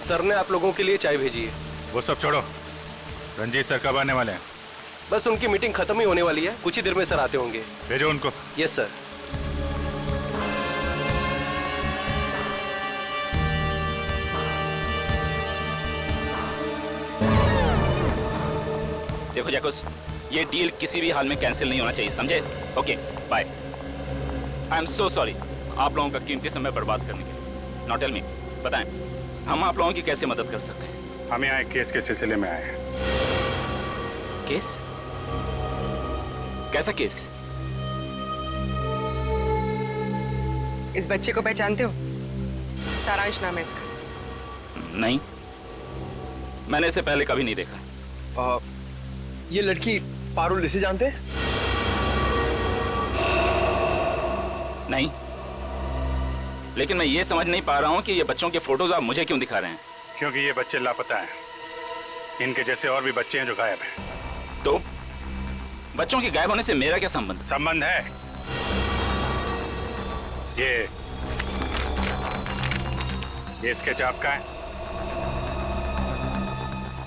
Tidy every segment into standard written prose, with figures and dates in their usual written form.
Sir ने आप लोगों के लिए चाय भेजी है। वो सब छोड़ो, रंजीत सर कब आने वाले हैं? बस उनकी मीटिंग खत्म ही होने वाली है, कुछ ही देर में सर आते होंगे। भेजो उनको। Yes sir. देखो जैकुस, ये डील किसी भी हाल में कैंसिल नहीं होना चाहिए, समझे? Okay bye. I am so sorry आप लोगों का कीमती समय बर्बाद करने के लिए। नाउ टेल मी, बताएं हम आप लोगों की कैसे मदद कर सकते हैं? हम यहाँ एक केस के सिलसिले में आए हैं। केस? कैसा केस? इस बच्चे को पहचानते हो? सारांश नाम है इसका। नहीं, मैंने इसे पहले कभी नहीं देखा। ये लड़की पारुल, इसे जानते हैं? नहीं, लेकिन मैं ये समझ नहीं पा रहा हूँ कि ये बच्चों के फोटोज आप मुझे क्यों दिखा रहे हैं? क्योंकि ये बच्चे लापता हैं। इनके जैसे और भी बच्चे हैं जो गायब हैं। तो बच्चों के गायब होने से मेरा क्या संबंध? संबंध है। ये स्केच आपका है?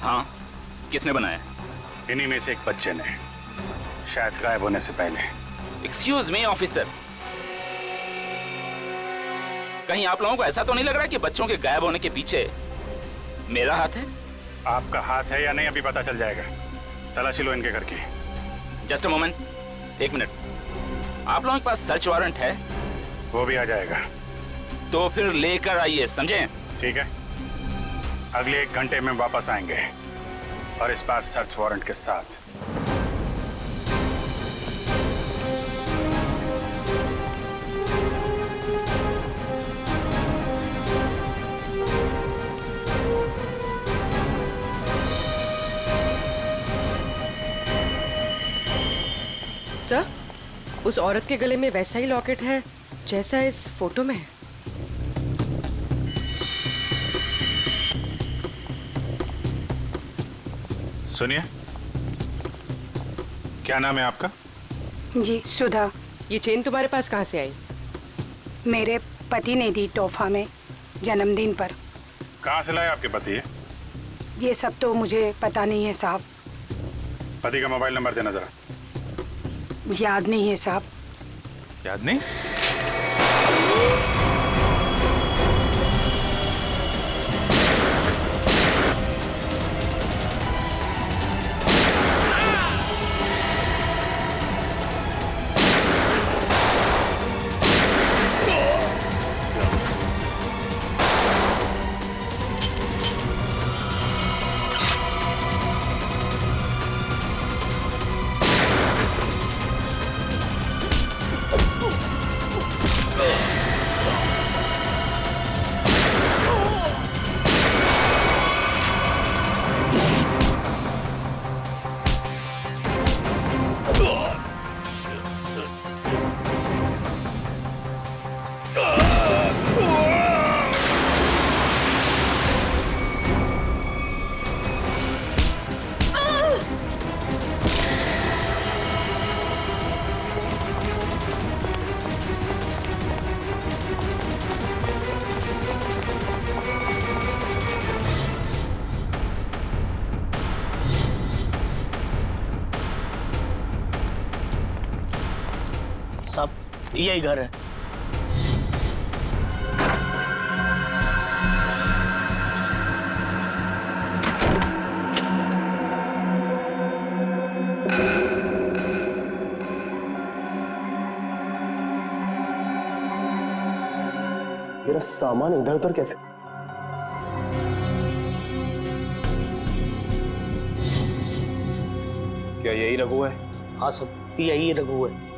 हाँ, किसने बनाया? इन्हीं में से एक बच्चे ने, शायद गायब होने से पहले। एक्सक्यूज मी ऑफिसर, कहीं आप लोगों को ऐसा तो नहीं लग रहा कि बच्चों के गायब होने के पीछे मेरा हाथ है? आपका हाथ है या नहीं अभी पता चल जाएगा। तलाशी लो इनके घर की। जस्ट अ मोमेंट, एक मिनट। आप लोगों के पास सर्च वारंट है? वो भी आ जाएगा। तो फिर लेकर आइए, समझे? ठीक है, अगले 1 घंटे में वापस आएंगे और इस बार सर्च वारंट के साथ। सर, उस औरत के गले में वैसा ही लॉकेट है जैसा इस फोटो में है। सुनिए, क्या नाम है आपका? जी, सुधा। ये चेन तुम्हारे पास कहाँ से आई? मेरे पति ने दी तोहफा में जन्मदिन पर। कहाँ से लाए आपके पति है? ये सब तो मुझे पता नहीं है साहब। पति का मोबाइल नंबर देना जरा। याद नहीं है साहब। याद नहीं? सब यही घर है। मेरा सामान इधर उधर कैसे? क्या यही रघु है? हाँ सब यही रघु है।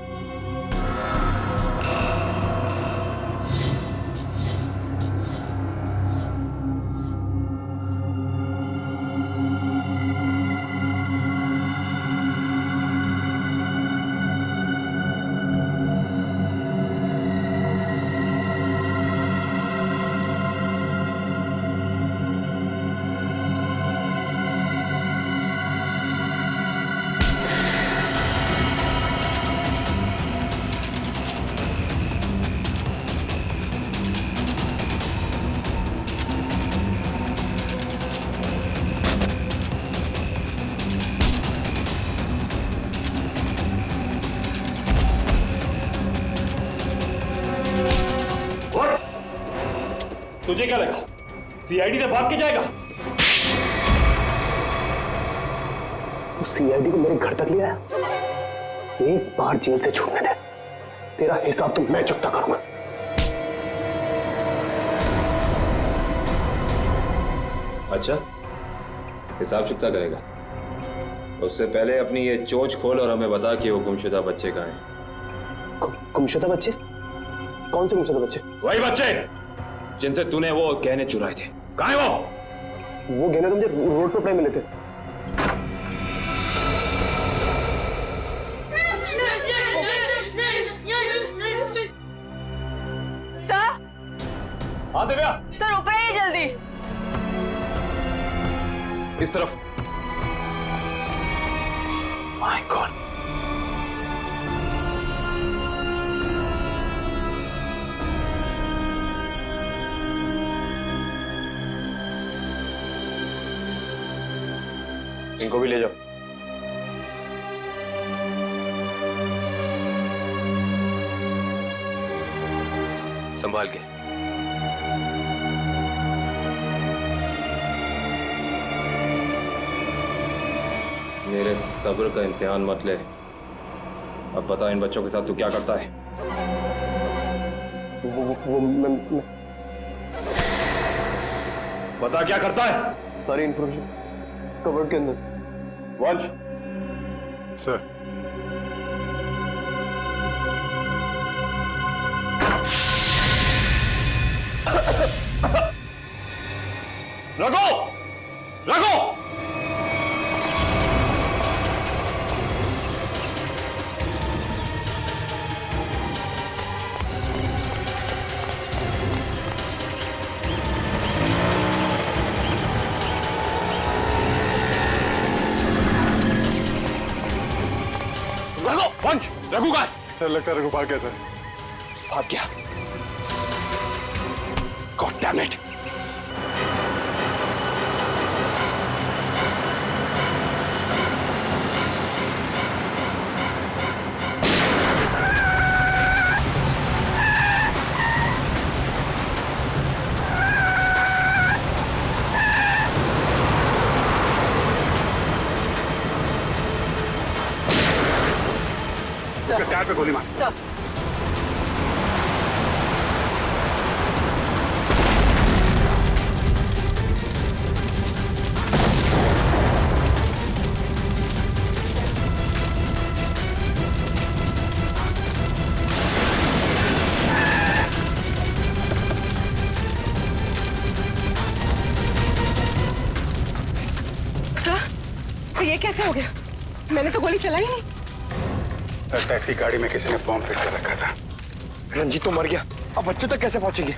तुझे क्या लगा सीआईडी से भाग के जाएगा? तू सीआईडी को मेरे घर तक ले आया। एक बार जेल से छूटने दे, तेरा हिसाब तो मैं चुकता करूंगा। अच्छा, हिसाब चुकता करेगा? उससे पहले अपनी ये चोंच खोल और हमें बता कि वो गुमशुदा बच्चे कहाँ हैं। गुमशुदा बच्चे? कौन से गुमशुदा बच्चे? वही बच्चे जिनसे तूने वो गहने चुराए थे। कहाँ है वो गहने तो मुझे रोड पर मिले थे। सर, हाँ दिव्या, सर ऊपर आइए जल्दी। इस तरफ। माय गॉड, इनको भी ले जाओ। संभाल के। मेरे सब्र का इम्तिहान मत ले। अब बता, इन बच्चों के साथ तू क्या करता है? वो मैं बता क्या करता है? सारी इंफॉर्मेशन कवर्ड के अंदर। वंश, सर, रखो रखो। रघु, वंश, रघु का है? सर लगता है रघु भाग गया सर। भाग गया? God damn it. उसके टायर पे गोली मार। सर, सर, ये कैसे हो गया? मैंने तो गोली चलाई नहीं। लगता है इसकी गाड़ी में किसी ने बॉम्ब फिट कर रखा था। रंजीत तो मर गया, अब बच्चे तक कैसे पहुंचेंगे?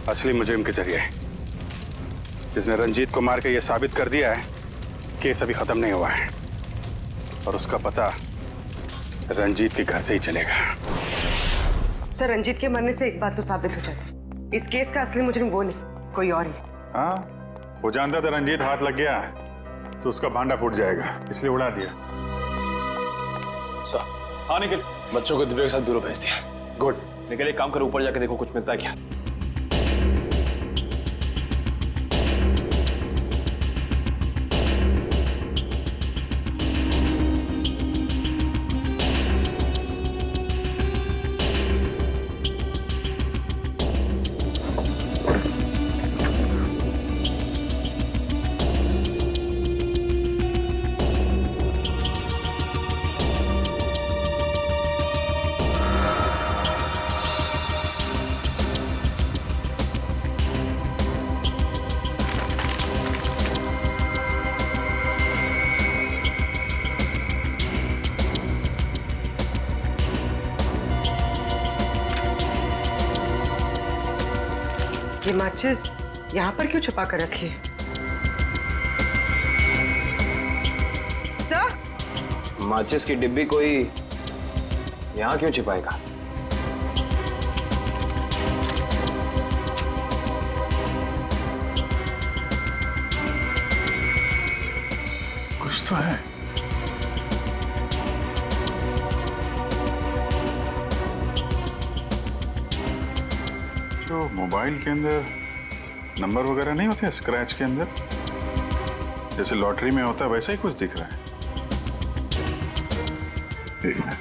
असली मुजरिम के जरिए, जिसने रंजीत को मार के ये साबित कर दिया है केस अभी खत्म नहीं हुआ है, और उसका पता रंजीत के घर से ही चलेगा। सर, रंजीत के मरने से एक बात तो साबित हो जाती, इस केस का असली मुजरिम वो नहीं, कोई और ही। हाँ, वो जानता था रंजीत हाथ लग गया तो उसका भांडा फूट जाएगा, इसलिए उड़ा दिया। हाँ निकल। बच्चों को दिव्या के साथ ब्यूरो भेज दिया। गुड। निकल, एक काम करो, ऊपर जाके देखो कुछ मिलता है क्या। ये माचिस यहाँ पर क्यों छुपा कर रखी है? सर, माचिस की डिब्बी कोई यहाँ क्यों छिपाएगा? कुछ तो है। जो मोबाइल के अंदर नंबर वगैरह नहीं होते स्क्रैच के अंदर, जैसे लॉटरी में होता है वैसा ही कुछ दिख रहा है। ठीक है।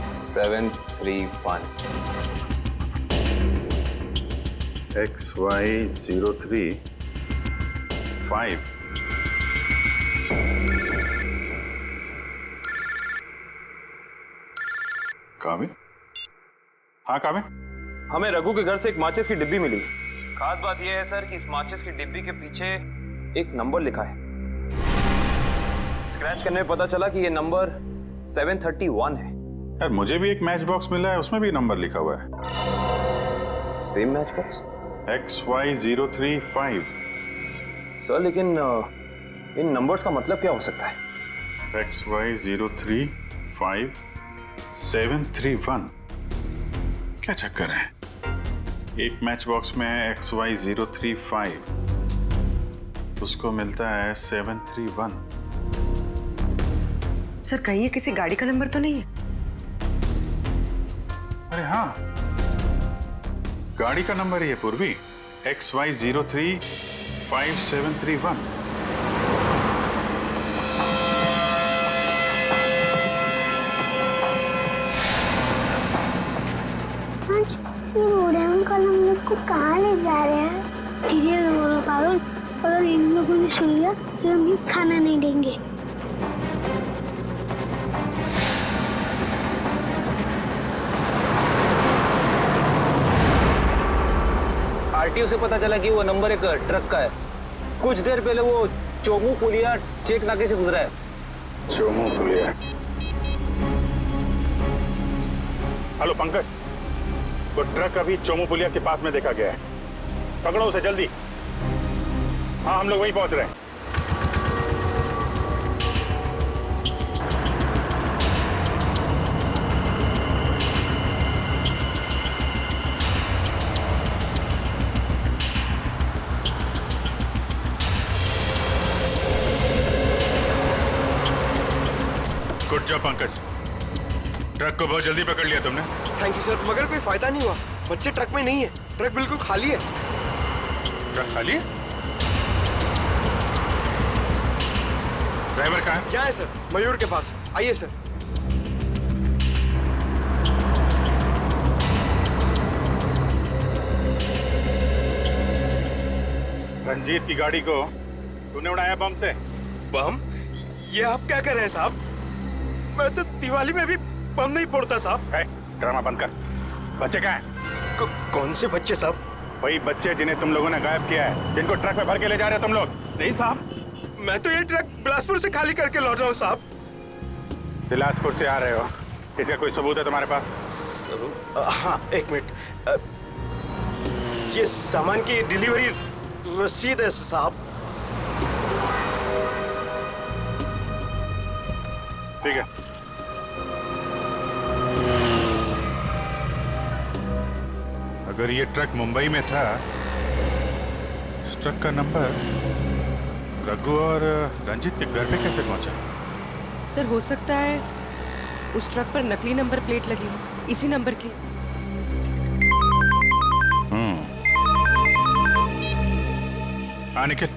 Seven 3-1 XY035। काबिल? हाँ काबिल? हमें रघु के घर से एक माचिस की डिब्बी मिली। खास बात यह है सर कि इस माचिस की डिब्बी के पीछे एक नंबर लिखा है। स्क्रैच करने में पता चला कि यह नंबर 731 है। यार मुझे भी एक मैच बॉक्स मिला है, उसमें भी नंबर लिखा हुआ है। Same match box? XY035। Sir लेकिन इन नंबर्स का मतलब क्या हो सकता है? XY035-731। क्या चक्कर है? एक मैच बॉक्स में है XY035, उसको मिलता है 731। सर कहीं ये किसी गाड़ी का नंबर तो नहीं है? अरे हाँ, गाड़ी का नंबर ही है पूर्वी, XY035-731। ये मोडेम कल हम लोग को कहाँ ले जा रहे हैं? धीरे बोलो पारुल, अगर इन लोगों ने सुन लिया तो हम खाना नहीं देंगे। आरटीओ से पता चला कि वो नंबर एक ट्रक का है। कुछ देर पहले वो चोमू पुलिया चेक नाके से गुजरा है। चोमू पुलिया? हेलो पंकज, वो ट्रक अभी चोमू पुलिया के पास में देखा गया है। पकड़ो उसे जल्दी। हाँ हम लोग वहीं पहुंच रहे हैं। गुड जॉब पंकज, ट्रक को बहुत जल्दी पकड़ लिया तुमने। थैंक यू सर, मगर कोई फायदा नहीं हुआ। बच्चे ट्रक में नहीं है, ट्रक बिल्कुल खाली है। ट्रक खाली है? ड्राइवर कहाँ है? क्या है सर? मयूर के पास। आइए सर। रंजीत की गाड़ी को तूने उड़ाया बम से? बम? ये आप क्या कर रहे हैं साहब? मैं तो दिवाली में भी बम नहीं फोड़ता साहब। ड्रामा बंद कर। बच्चे कहाँ हैं? कौन से बच्चे साहब? वही बच्चे जिन्हें तुम लोगों ने गायब किया है, जिनको ट्रक में भर के ले जा रहे हो तुम लोग। नहीं साहब, मैं तो ये ट्रक बिलासपुर से खाली करके लौट रहा हूँ साहब। बिलासपुर से आ रहे हो? इसका कोई सबूत है तुम्हारे पास? हाँ एक मिनट, ये सामान की डिलीवरी रसीद है साहब। ठीक है। अगर ये ट्रक मुंबई में था, इस ट्रक का नंबर रघु और रंजीत के घर पे कैसे पहुंचा? सर हो सकता है उस ट्रक पर नकली नंबर प्लेट लगी हो, इसी नंबर की। हाँ निखिल,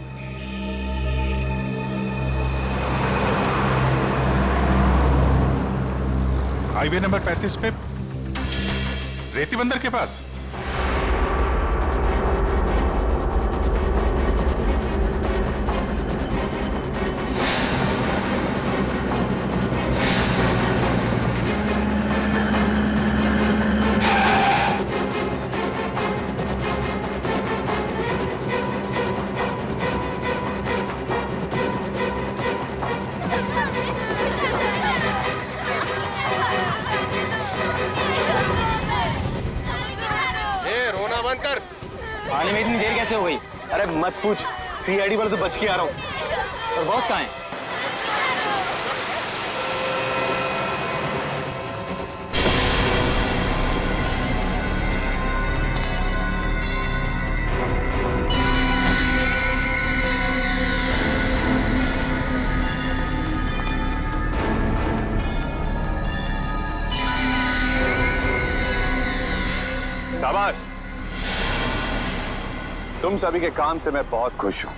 हाईवे नंबर 35 पे रेती बंदर के पास। आने में इतनी देर कैसे हो गई? अरे मत पूछ, सीआईडी वाले तो बच के आ रहा हूँ। और बॉस कहाँ है? तुम सभी के काम से मैं बहुत खुश हूँ।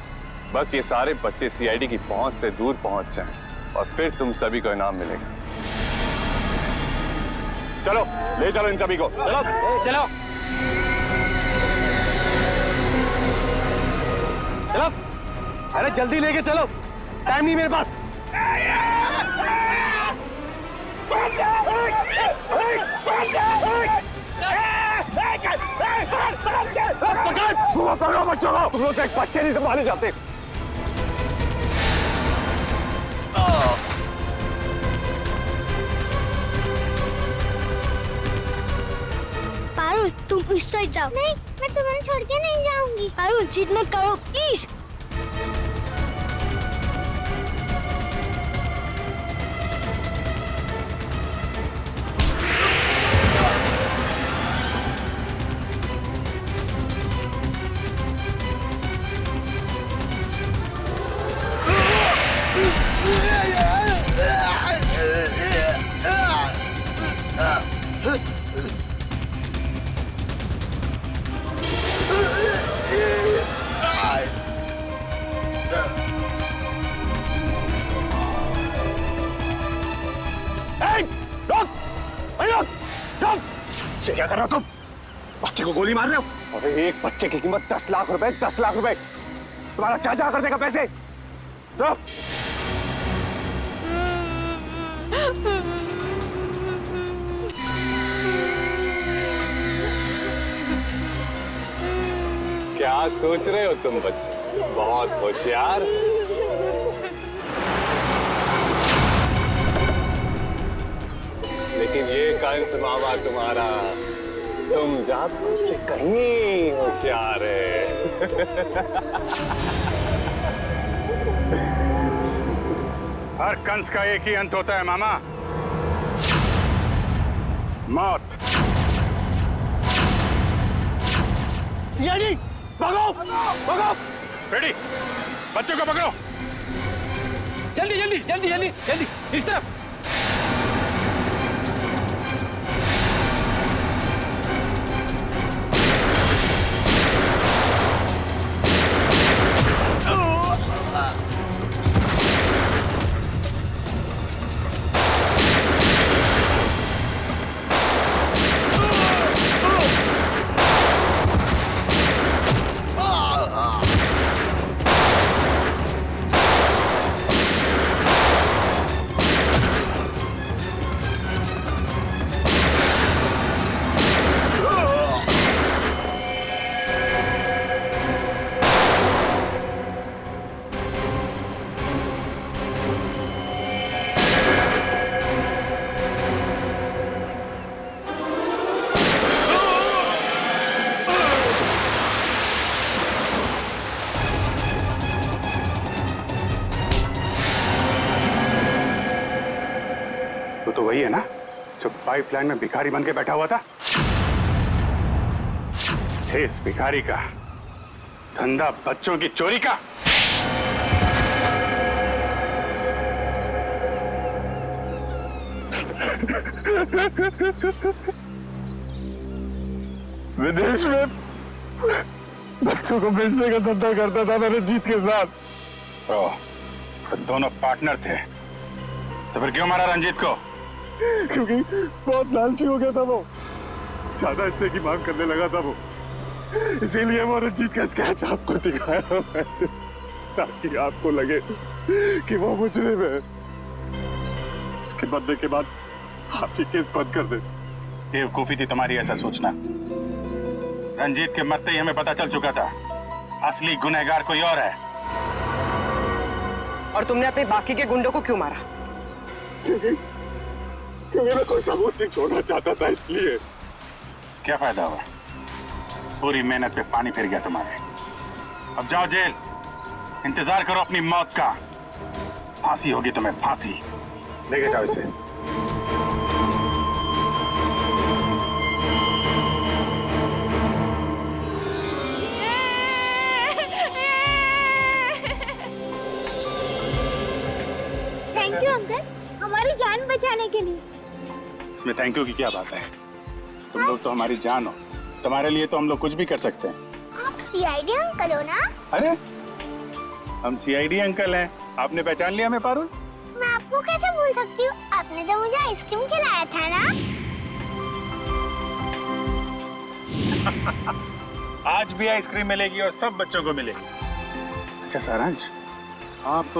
बस ये सारे बच्चे सीआईडी की पहुंच से दूर पहुंच जाएं और फिर तुम सभी को इनाम मिलेगा। चलो ले चलो इन सभी को, चलो चलो चलो, अरे जल्दी लेके चलो, टाइम नहीं मेरे पास। पकड़ो बच्चों को, तुम लोग एक बच्चे नहीं संभाले जाते। पारुल तुम इस साइड जाओ। नहीं, मैं तुम्हें छोड़ के नहीं जाऊंगी। पारुल जिद मत करो प्लीज। क्या कर रहे हो तुम? बच्चे को गोली मार रहे हो? अरे एक बच्चे की कीमत 10 लाख रुपए, 10 लाख रुपए। तुम्हारा चाचा कर देगा पैसे। तो क्या सोच रहे हो तुम बच्चे? बहुत होशियार। लेकिन ये कंस मामा तुम्हारा तुम जात से कहीं होशियार है। हर कंस का एक ही अंत होता है मामा, मौत। सीआईडी भागो, भागो। रेडी, बच्चों को पकड़ो। जल्दी जल्दी जल्दी जल्दी जल्दी इस तरफ। तो वही है ना जो पाइपलाइन में भिखारी बन के बैठा हुआ था? इस भिखारी का धंधा बच्चों की चोरी का। विदेश में बच्चों को बेचने का धंधा करता था मैं रंजीत के साथ। दोनों पार्टनर थे, तो फिर क्यों मारा रंजीत को? क्योंकि बहुत लालची हो गया था वो, ज्यादा हिस्से की मांग करने लगा था वो, इसीलिए वो रंजीत का स्केच आपको दिखाया मैंने, ताकि आपको लगे कि वो मुजरिम है। उसके बदले के बाद आपकी केस बंद कर दे। बेवकूफी थी तुम्हारी ऐसा सोचना। रंजीत के मरते ही हमें पता चल चुका था असली गुनहगार कोई और है। और तुमने अपने बाकी के गुंडों को क्यों मारा? क्योंकि मैं कोई सबूत नहीं छोड़ना चाहता था, इसलिए। क्या फायदा हुआ? पूरी मेहनत पे पानी फिर गया तुम्हारे। अब जाओ जेल, इंतजार करो अपनी मौत का। फांसी होगी तुम्हें, फांसी। लेके जाओ इसे। थैंक यू अंकल, हमारी जान बचाने के लिए। इसमें थैंक यू की क्या बात है? तुम लोग तो हमारी जान हो, तुम्हारे लिए तो हम लोग कुछ भी कर सकते हैं। आप सीआईडी अंकल हो ना? अरे हम सीआईडी अंकल हैं, आपने पहचान लिया हमें पारुल? मैं आपको कैसे भूल सकती हूँ, आपने तो मुझे आइसक्रीम खिलाया था ना। आज भी आइसक्रीम मिलेगी और सब बच्चों को मिलेगी। अच्छा सारांश, आप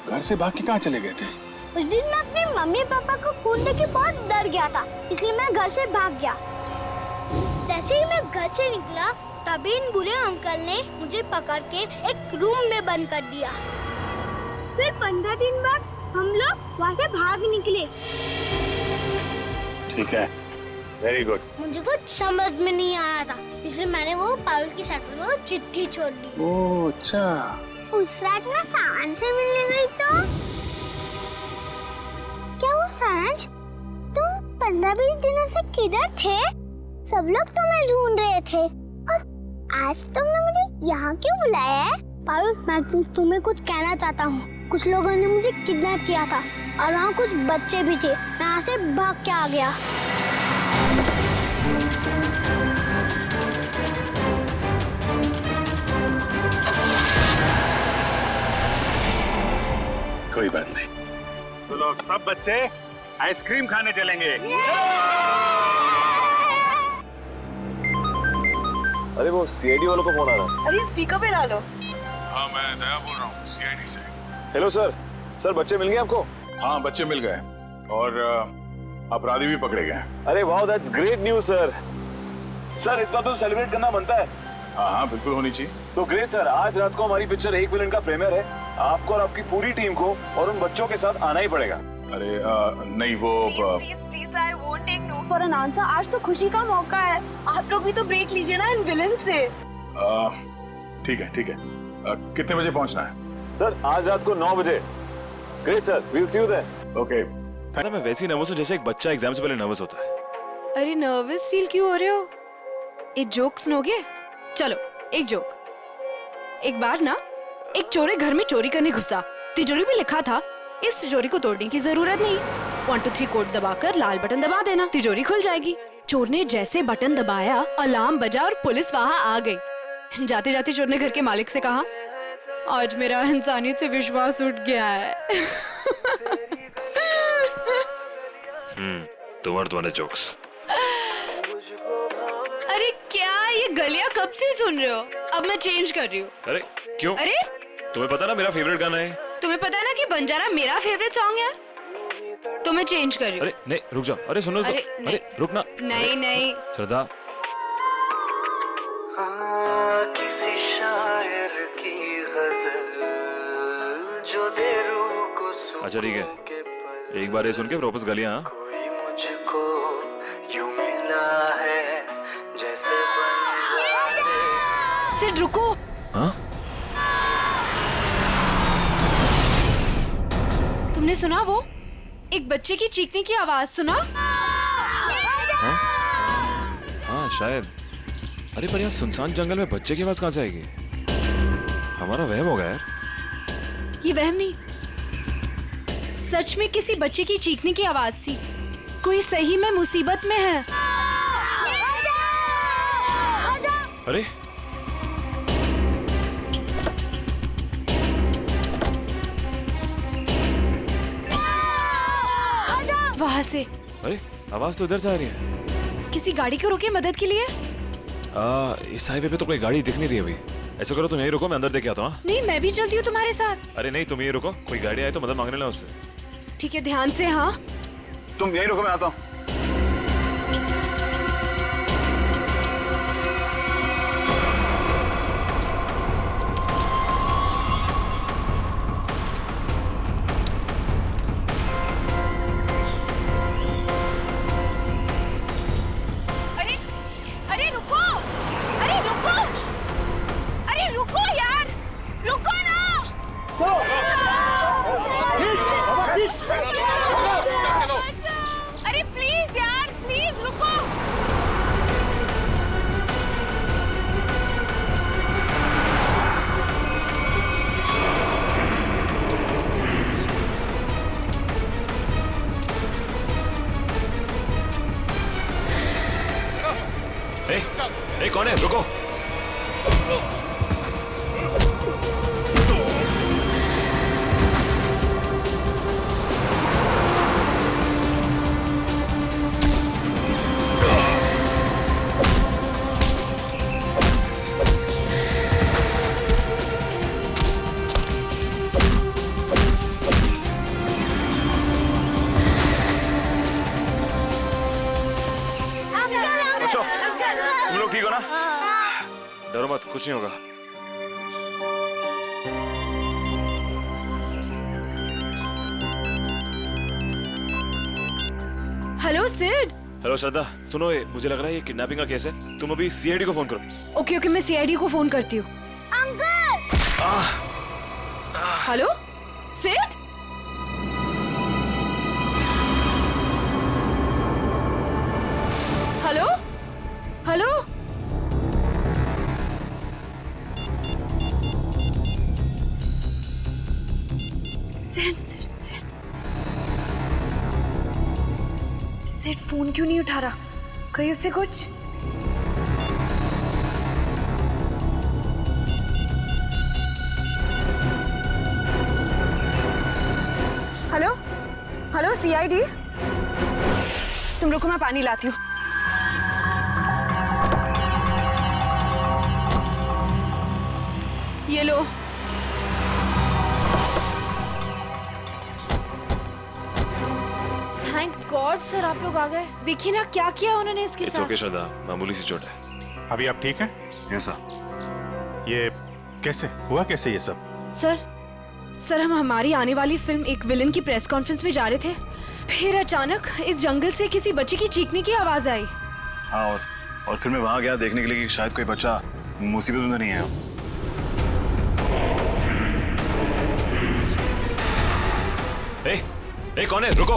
घर से भाग के कहाँ चले गए थे? उस दिन मैं अपने मम्मी पापा को खून देख के बहुत डर गया था, इसलिए मैं घर से भाग गया। जैसे ही मैं घर से निकला तभी इन बुरे अंकल ने मुझे पकड़ के एक रूम में बंद कर दिया। फिर 15 दिन बाद हम लोग वहाँ से भाग निकले। ठीक है, वेरी गुड। मुझे कुछ समझ में नहीं आया था, इसलिए मैंने वो पारुल की साइकिल में चिट्ठी छोड़ दी। ओह अच्छा। उस रात मैं सारांश से मिलने गई तो क्या वो सारांश, तुम 15-20 दिनों से किधर थे? सब लोग तुम्हें ढूंढ रहे थे और आज तुमने मुझे यहाँ क्यों बुलाया है? पारुल, मैं तुम्हें कुछ कहना चाहता हूँ। कुछ लोगों ने मुझे किडनैप किया था और वहाँ कुछ बच्चे भी थे। मैं यहाँ से भाग के आ गया। कोई बात नहीं, तो लोग सब बच्चे आइसक्रीम खाने चलेंगे। अरे वो सीआईडी वालों का फोन आ रहा है। अरे स्पीकर पे डालो। हाँ मैं दया बोल रहा हूँ सीआईडी से। हेलो सर, सर बच्चे मिल गए आपको? हाँ बच्चे मिल गए और अपराधी भी पकड़े गए। अरे वाह, that's great news sir. Sir इस बात को सेलिब्रेट करना बनता है। हाँ हाँ बिल्कुल होनी चाहिए। तो ग्रेट सर, आज रात को हमारी पिक्चर एक विलन का प्रीमियर है। आपको और आपकी पूरी टीम को और उन बच्चों के साथ आना ही पड़ेगा। अरे नहीं वो please I won't take no for an answer. आज तो खुशी का मौका है, आप लोग भी तो ब्रेक लीजिए ना इन विलन से। ठीक है ठीक है। कितने बजे पहुंचना है? सर आज रात को 9 बजे। Great sir, we'll see you there. Okay. मैं वैसे ही नर्वस हूँ जैसे एक बच्चा एग्जाम से पहले नर्वस होता है। अरे नर्वस फील क्यों हो रहे हो? एक जोक सुनोगे? चलो एक जोक। एक बार ना एक चोर घर में चोरी करने घुसा। तिजोरी में लिखा था इस तिजोरी को तोड़ने की जरूरत नहीं, 1 2 3 कोड दबाकर लाल बटन दबा देना, तिजोरी खुल जाएगी। चोर ने जैसे बटन दबाया अलार्म बजा और पुलिस वहां आ गई। जाते जाते चोर ने घर के मालिक से कहा, आज मेरा इंसानियत से विश्वास उठ गया है। तुम्हारे जोक्स। अरे क्या ये गलियां कब से सुन रहे हो? अब मैं चेंज कर रही हूँ। अरे क्यों? अरे तुम्हें पता ना मेरा फेवरेट गाना है। तुम्हें पता है ना कि बंजारा मेरा फेवरेट सॉन्ग है, तो मैं चेंज कर रही हूँ। अरे नहीं रुक जाओ, अरे सुनो तो। अरे रुक ना। नहीं नहीं श्रद्धा, किसी शायर की गजल जो दे रूह को सुकून। अच्छा ठीक है, एक बार ये सुन के वापस गलियां। कोई मुझको यूं मिला है जैसे सिड रुको। हाँ? तुमने सुना वो एक बच्चे की चीखने की आवाज सुना? हाँ? हाँ शायद। अरे पर यहाँ सुनसान जंगल में बच्चे की आवाज कहाँ से आएगी? हमारा वहम होगा यार। ये वहम नहीं, सच में किसी बच्चे की चीखने की आवाज थी। कोई सही में मुसीबत में है। अरे वहां से। अरे आवाज तो इधर से आ रही है। किसी गाड़ी को रोके मदद के लिए। इस हाईवे पे तो कोई गाड़ी दिख नहीं रही अभी। ऐसा करो तुम यहीं रुको, मैं अंदर देख के आता हूँ। नहीं मैं भी चलती हूँ तुम्हारे साथ। अरे नहीं तुम यहीं रुको, कोई गाड़ी आए तो मदद मांगने लो उससे। ठीक है ध्यान से। हाँ तुम यहीं रुको, मैं आता हूँ। अरे प्लीज डरो मत, कुछ नहीं होगा। हेलो सिड। हेलो श्रद्धा, सुनो ये मुझे लग रहा है ये किडनैपिंग का केस है। तुम अभी सीआईडी को फोन करो। ओके ओके, मैं सीआईडी को फोन करती हूँ। Hello Sid. Hello hello. Sid Sid Sid Sid phone क्यों नहीं उठा रहा? कहीं उससे कुछ? हेलो हेलो सीआईडी, तुम रुको मैं पानी लाती हूँ। ये लो। थैंक गॉड सर, आप लोग आ गए। देखिए ना क्या किया उन्होंने इसके इट्स साथ। ओके श्रद्धा, मामूली सी चोट है। अभी आप ठीक हैं? Yes sir. ये कैसे हुआ, कैसे ये सब? सर हम हमारी आने वाली फिल्म एक विलन की प्रेस कॉन्फ्रेंस में जा रहे थे, फिर अचानक इस जंगल से किसी बच्चे की चीखने की आवाज आई। हाँ, और फिर मैं वहां गया देखने के लिए कि शायद कोई बच्चा मुसीबत में नहीं है। ए, कौन है? रुको।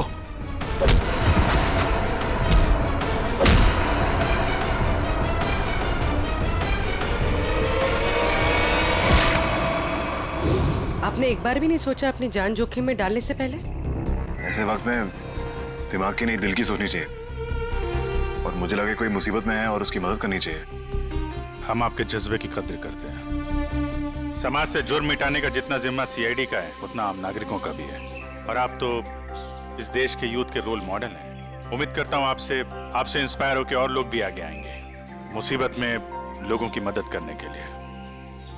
आपने एक बार भी नहीं सोचा अपनी जान जोखिम में डालने से पहले? ऐसे वक्त में दिमाग की नहीं दिल की सोचनी चाहिए, और मुझे लगे कोई मुसीबत में है और उसकी मदद करनी चाहिए। हम आपके जज्बे की कद्र करते हैं। समाज से जुर्म मिटाने का जितना जिम्मा सीआईडी का है, उतना आम नागरिकों का भी है। और आप तो इस देश के यूथ के रोल मॉडल हैं। उम्मीद करता हूँ आपसे इंस्पायर होकर और लोग भी आगे आएंगे मुसीबत में लोगों की मदद करने के लिए।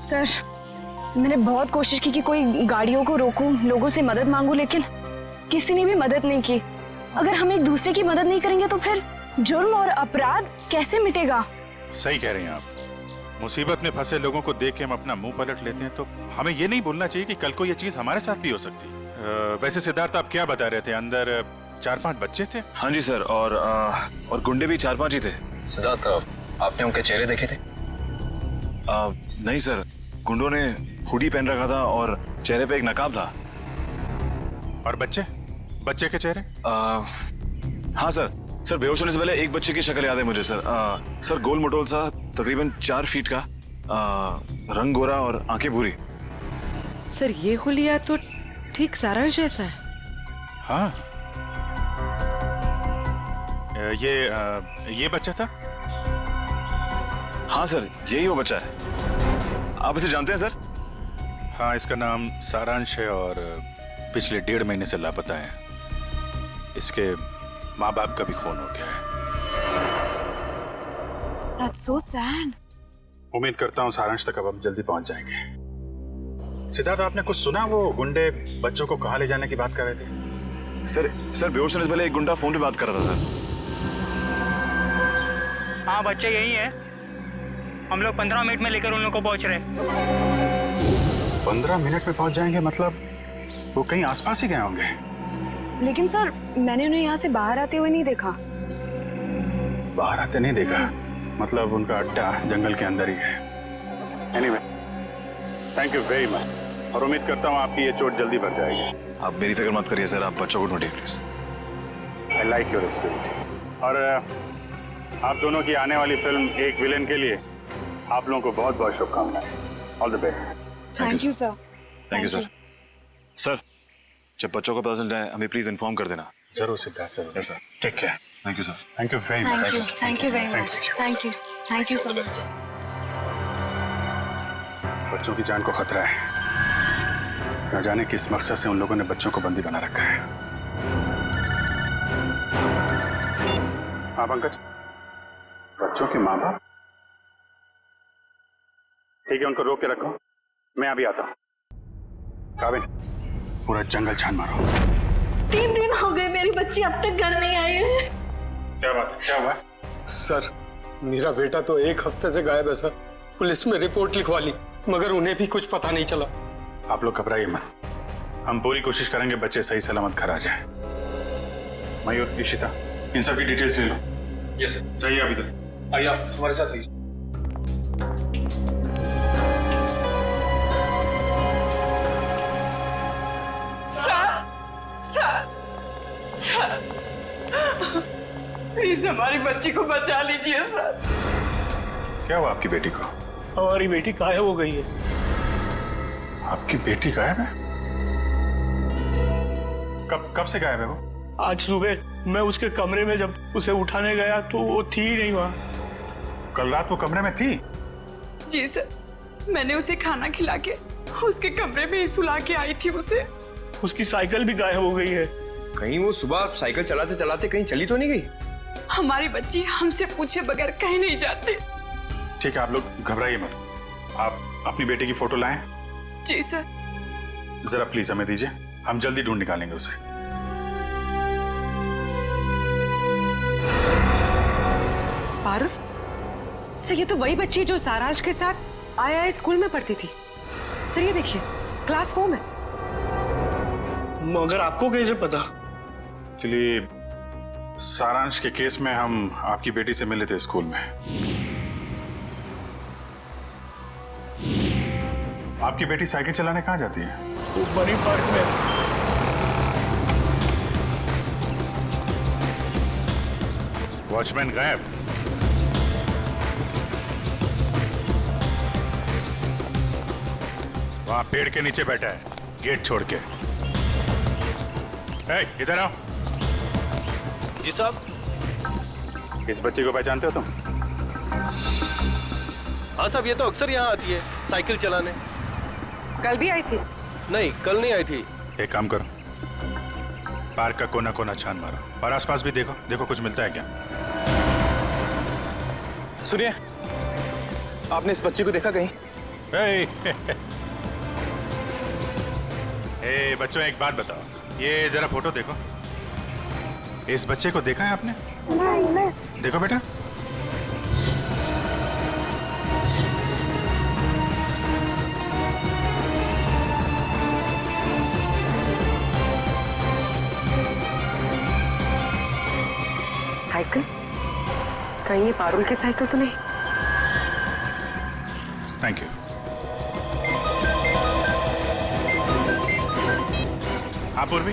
सर मैंने बहुत कोशिश की कि कोई गाड़ियों को रोकूं, लोगों से मदद मांगूं, लेकिन किसी ने भी मदद नहीं की। अगर हम एक दूसरे की मदद नहीं करेंगे तो फिर जुर्म और अपराध कैसे मिटेगा? सही कह रही हैं आप। मुसीबत में फंसे लोगों को देख के हम अपना मुंह पलट लेते हैं, तो हमें ये नहीं भूलना चाहिए कि कल को ये चीज हमारे साथ भी हो सकती है। वैसे सिद्धार्थ, आप क्या बता रहे थे? अंदर 4-5 बच्चे थे? हाँ जी सर, और गुंडे भी 4-5 ही थे। सिद्धार्थ, आपने उनके चेहरे देखे थे? नहीं सर, गुंडों ने हुडी पहन रखा था और चेहरे पे एक नकाब था। और बच्चे के चेहरे? हाँ सर बेहोश होने से पहले एक बच्चे की शक्ल याद है मुझे सर। सर गोल मटोल सा, तकरीबन 4 फीट का, रंग गोरा और आंखें भूरी। सर ये हुलिया तो ठीक सारांश जैसा है। हाँ, ये बच्चा था? हाँ सर, यही वो बच्चा है। आप इसे जानते हैं सर? हाँ, इसका नाम सारांश है और पिछले 1.5 महीने से लापता है। इसके माँ बाप का भी खून हो गया है। That's so sad. उम्मीद करता हूँ सारांश तक अब हम जल्दी पहुंच जाएंगे। सिद्धार्थ, आपने कुछ सुना? वो गुंडे बच्चों को कहाँ ले जाने की बात कर रहे थे? सर बेहोश होने से पहले एक गुंडा फोन पे बात कर रहा था सर। हाँ, बच्चे यही है। हम लोग 15 मिनट में लेकर उन लोगों को पहुंच रहे। 15 मिनट में पहुंच जाएंगे? मतलब वो कहीं आसपास ही गए होंगे। लेकिन सर मैंने उन्हें यहाँ से बाहर आते हुए नहीं देखा। बाहर आते नहीं देखा? मतलब उनका अड्डा जंगल के अंदर ही है। Anyway, thank you very much, और उम्मीद करता हूँ आपकी ये चोट जल्दी भर जाएगी। आप मेरी फिक्र मत करिए सर, आप बच्चों को ढूंढिए please. I like your spirit. और आप दोनों की आने वाली फिल्म एक विलेन के लिए आप लोगों को बहुत बहुत शुभकामनाएं। All the best. Thank you sir. Thank you sir. Sir जब बच्चों को पता चल जाए हमें प्लीज इन्फॉर्म कर देना। जरूर सिद्धार्थ, जरूर। Yes sir. Take care. Thank you sir. Thank you very much. Thank you very much. Thank you so much. बच्चों की जान को खतरा है। न जाने किस मकसद से उन लोगों ने बच्चों को बंदी बना रखा है। हाँ पंकज, बच्चों के माँ बाप? ठीक है, उनको रोक के रखो, मैं अभी आता हूँ। काबिल, पूरा जंगल छान मारो। 3 दिन हो गए मेरी बच्ची अब तक घर नहीं आई है। क्या बात, क्या हुआ? सर मेरा बेटा तो 1 हफ्ते से गायब है सर। पुलिस में रिपोर्ट लिखवा ली, मगर उन्हें भी कुछ पता नहीं चला। आप लोग घबराइए मत, हम पूरी कोशिश करेंगे बच्चे सही सलामत घर आ जाए। मयूर, इशिता, इन सब की डिटेल्स ले लो। Yes sir. चाहिए आप इधर आइए, आप हमारे साथ आइए। सर प्लीज हमारी बच्ची को बचा लीजिए सर। क्या हुआ आपकी बेटी को? हमारी बेटी गायब हो गई है। आपकी बेटी गायब है? कब से गायब है वो? आज सुबह मैं उसके कमरे में जब उसे उठाने गया तो वो थी ही नहीं वहाँ। कल रात वो कमरे में थी? जी सर, मैंने उसे खाना खिला के उसके कमरे में ही सुला के आई थी उसे। उसकी साइकिल भी गायब हो गई है। कहीं वो सुबह साइकिल चलाते चलाते कहीं चली तो नहीं गई? हमारी बच्ची हमसे पूछे बगैर कहीं नहीं जाती। ठीक है, आप लोग घबराइए मत, आप अपनी बेटी की फोटो लाएं। जी सर। जरा प्लीज हमें दीजिए, हम जल्दी ढूंढ निकालेंगे उसे। पारुल, सर ये तो वही बच्ची जो सारांश के साथ आया स्कूल में पढ़ती थी। सर ये देखिए, क्लास 4 में। मगर आपको कैसे पता? चलिए, सारांश के केस में हम आपकी बेटी से मिले थे स्कूल में। आपकी बेटी साइकिल चलाने कहाँ जाती है? वो बनी पार्क में। वॉचमैन गायब। वहां पेड़ के नीचे बैठा है, गेट छोड़ के। इधर आओ। जी साहब। इस बच्ची को पहचानते हो तुम? हाँ साहब, ये तो अक्सर यहाँ आती है साइकिल चलाने। कल भी आई थी? नहीं, कल नहीं आई थी। एक काम करो, पार्क का कोना कोना छान मारो और आसपास भी देखो, देखो कुछ मिलता है क्या। सुनिए, आपने इस बच्ची को देखा कहीं? ए बच्चों, एक बात बताओ, ये जरा फोटो देखो। इस बच्चे को देखा है आपने? नहीं। देखो बेटा। साइकिल? कहीं ये पारुल की साइकिल तो नहीं? Thank you. आप पूर्वी।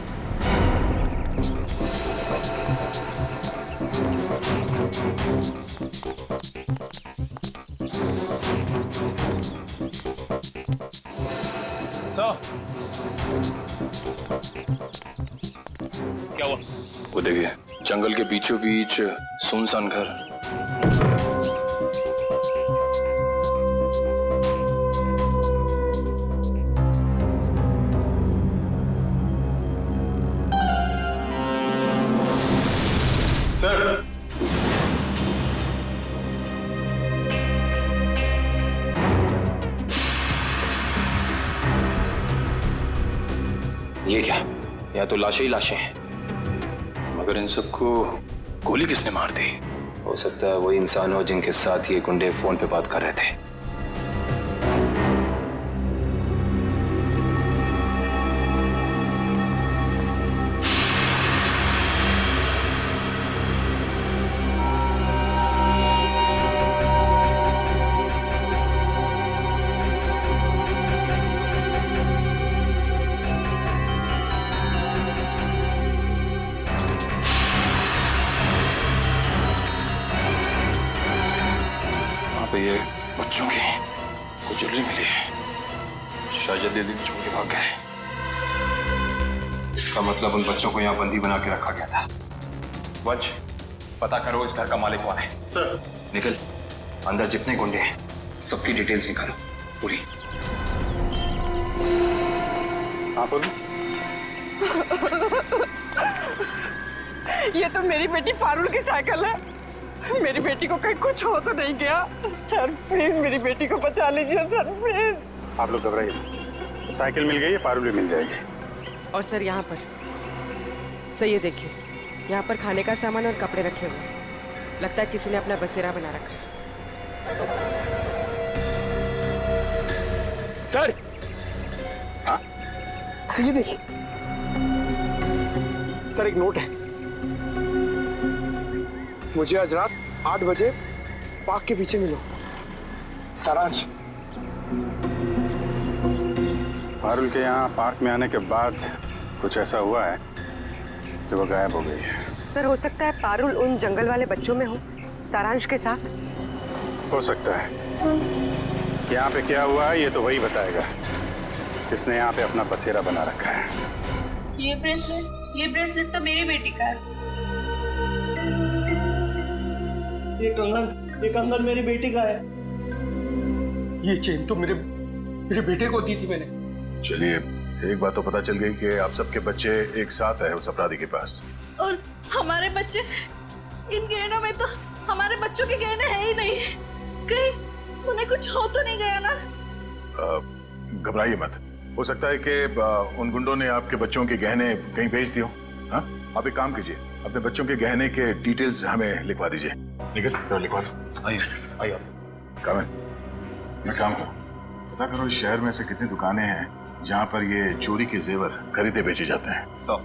क्या हुआ? वो देखिए, जंगल के बीचों बीच सुनसान घर। सर, ये क्या? या तो लाशें ही लाशें हैं, मगर इन सबको गोली किसने मार दी? हो सकता है वही इंसान हो जिनके साथ ये गुंडे फोन पे बात कर रहे थे। ये बच्चों की कुछ ज्वेलरी मिली है, शायद जल्दी छोड़ के भाग गए। इसका मतलब उन बच्चों को यहाँ बंदी बना के रखा गया था। वंश, पता करो इस घर का मालिक कौन है। सर। निकल, अंदर जितने गुंडे हैं सबकी डिटेल्स निकालो पूरी। आप बोलो। ये तो मेरी बेटी पारुल की साइकिल है। मेरी बेटी को कहीं कुछ हो तो नहीं गया? सर प्लीज मेरी बेटी को बचा लीजिए सर, प्लीज। आप लोग घबराइए, साइकिल मिल गई है, पारुल भी मिल जाएगी। और सर यहाँ पर सर ये देखिए, यहाँ पर खाने का सामान और कपड़े रखे हुए हैं। लगता है किसी ने अपना बसेरा बना रखा है। सर हाँ सर ये देखिए सर, एक नोट है। मुझे आज रात 8 बजे पार्क के पीछे मिलो। सारांश। पारुल के यहाँ पार्क में आने के बाद कुछ ऐसा हुआ है कि वो गायब हो गई है। सर हो सकता है पारुल उन जंगल वाले बच्चों में हो, सारांश के साथ। हो सकता है। यहाँ पे क्या हुआ है ये तो वही बताएगा जिसने यहाँ पे अपना बसेरा बना रखा है। ये ब्रेसलेट तो मेरी बेटी का है। ये कंगन मेरी बेटी का है। ये चेन तो मेरे बेटे को दी थी मैंने। चलिए, एक बात तो पता चल गई कि आप सबके बच्चे एक साथ है उस अपराधी के पास। और हमारे बच्चे, इन गहनों में तो हमारे बच्चों के गहने हैं ही नहीं। कहीं उन्हें कुछ हो तो नहीं गया ना? घबराइए मत, हो सकता है कि उन गुंडों ने आपके बच्चों के गहने कहीं भेज दिए हो। हाँ, आप एक काम कीजिए, अपने बच्चों के गहने के डिटेल्स हमें लिखवा दीजिए। निकल सर, लिखवा दो। आइए कामिल, मैं काम करूँ, पता करो इस शहर में से कितनी दुकानें हैं जहाँ पर ये चोरी के जेवर खरीदे बेचे जाते हैं। 100।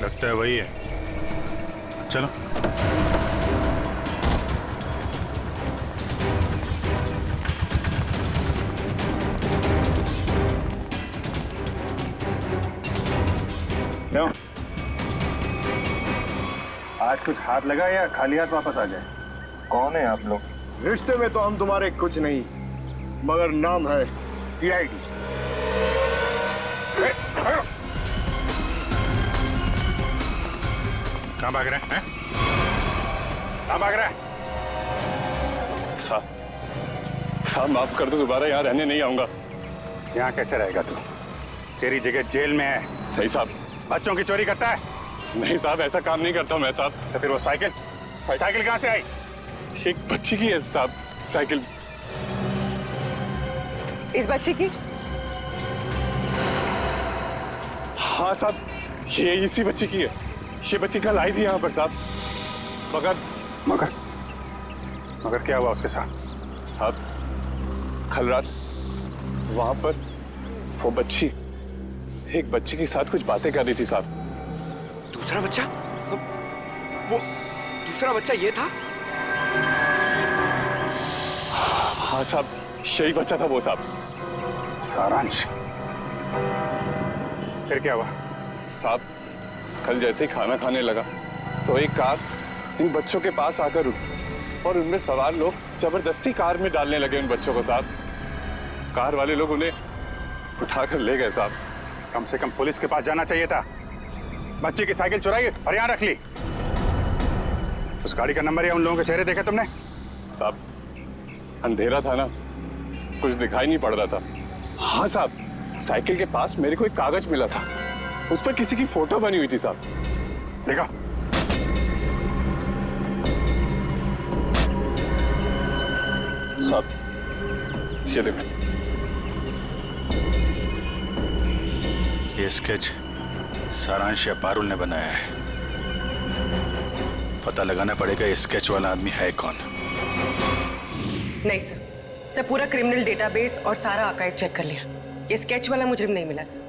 लगता है वही है, चलो। क्यों? आज कुछ हाथ लगा या खाली हाथ वापस आ जाए? कौन है आप लोग? रिश्ते में तो हम तुम्हारे कुछ नहीं, मगर नाम है CID। कहाँ भाग रहे हैं? कहाँ भाग रहे हैं? साहब माफ कर दो, दोबारा यहाँ रहने नहीं आऊंगा। यहाँ कैसे रहेगा तू? तेरी जगह जेल में है। नहीं साहब। बच्चों की चोरी करता है? नहीं साहब, ऐसा काम नहीं करता मैं साहब। तो फिर वो साइकिल कहाँ से आई? एक बच्ची की है साहब साइकिल। इस बच्चे की? हाँ साहब, ये इसी बच्ची की है। ये बच्ची कल आई थी यहाँ पर साहब, मगर क्या हुआ उसके साथ? साहब कल रात वहां पर वो बच्ची एक बच्चे के साथ कुछ बातें कर रही थी साहब। दूसरा बच्चा? वो दूसरा बच्चा ये था? हाँ साहब, यही बच्चा था वो साहब। सारांश। फिर क्या हुआ? साहब कल जैसे ही खाना खाने लगा तो एक कार इन बच्चों के पास आकर रुकी और उनमें सवार लोग जबरदस्ती कार में डालने लगे उन बच्चों को साहब। कार वाले लोग उन्हें उठाकर ले गए साहब। कम से कम पुलिस के पास जाना चाहिए था। बच्चे की साइकिल चुराई और यहाँ रख ली। उस गाड़ी का नंबर या उन लोगों के चेहरे देखे तुमने? साहब अंधेरा था ना, कुछ दिखाई नहीं पड़ रहा था। हाँ साहब, साइकिल के पास मेरे को एक कागज मिला था, उस पर किसी की फोटो बनी हुई थी साहब। देखा? साहब ये देखो, ये स्केच सारांश या पारुल ने बनाया है। पता लगाना पड़ेगा ये स्केच वाला आदमी है कौन। नहीं सर पूरा क्रिमिनल डेटाबेस और सारा आर्काइव चेक कर लिया, ये स्केच वाला मुजरिम नहीं मिला सर।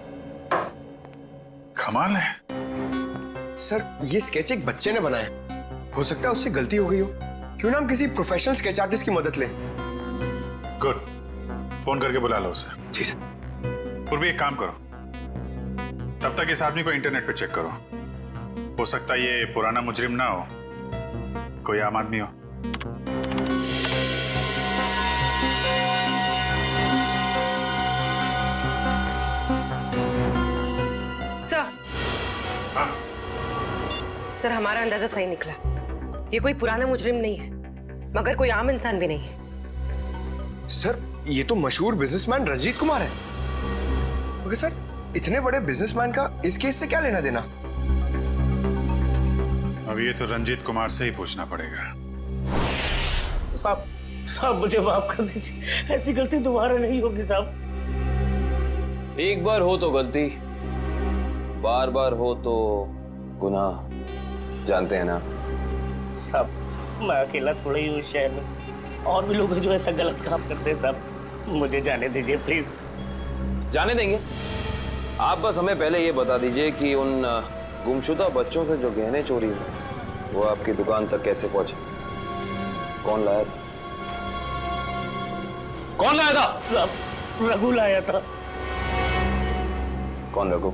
कमाल है सर, ये स्केच एक बच्चे ने बनाया। हो सकता है उससे गलती हो गई हो। क्यों ना हम किसी प्रोफेशनल स्केच आर्टिस्ट की मदद लें? गुड, फोन करके बुला लो उसे। जी सर। पूर्वी एक काम करो, तब तक इस आदमी को इंटरनेट पे चेक करो। हो सकता है ये पुराना मुजरिम ना हो, कोई आम आदमी हो। सर हमारा अंदाजा सही निकला, ये कोई पुराना मुजरिम नहीं है मगर कोई आम इंसान भी नहीं है। सर ये तो मशहूर बिजनेसमैन रंजीत कुमार है। मगर सर इतने बड़े बिजनेसमैन का इस केस से क्या लेना देना? अब ये तो रंजीत कुमार से ही पूछना पड़ेगा। साहब साहब मुझे माफ कर दीजिए, ऐसी गलती दोबारा नहीं होगी साहब। एक बार हो तो गलती, बार बार हो तो गुनाह, जानते हैं ना। साहब मैं अकेला थोड़ा ही हूँ शहर में, और भी लोग हैं जो ऐसा गलत काम करते हैं साहब, मुझे जाने दीजिए प्लीज। जाने देंगे, आप बस हमें पहले ये बता दीजिए कि उन गुमशुदा बच्चों से जो गहने चोरी हुए वो आपकी दुकान तक कैसे पहुंचे, कौन लाया था? कौन लाया था? साहब रघु लाया था। कौन रघु?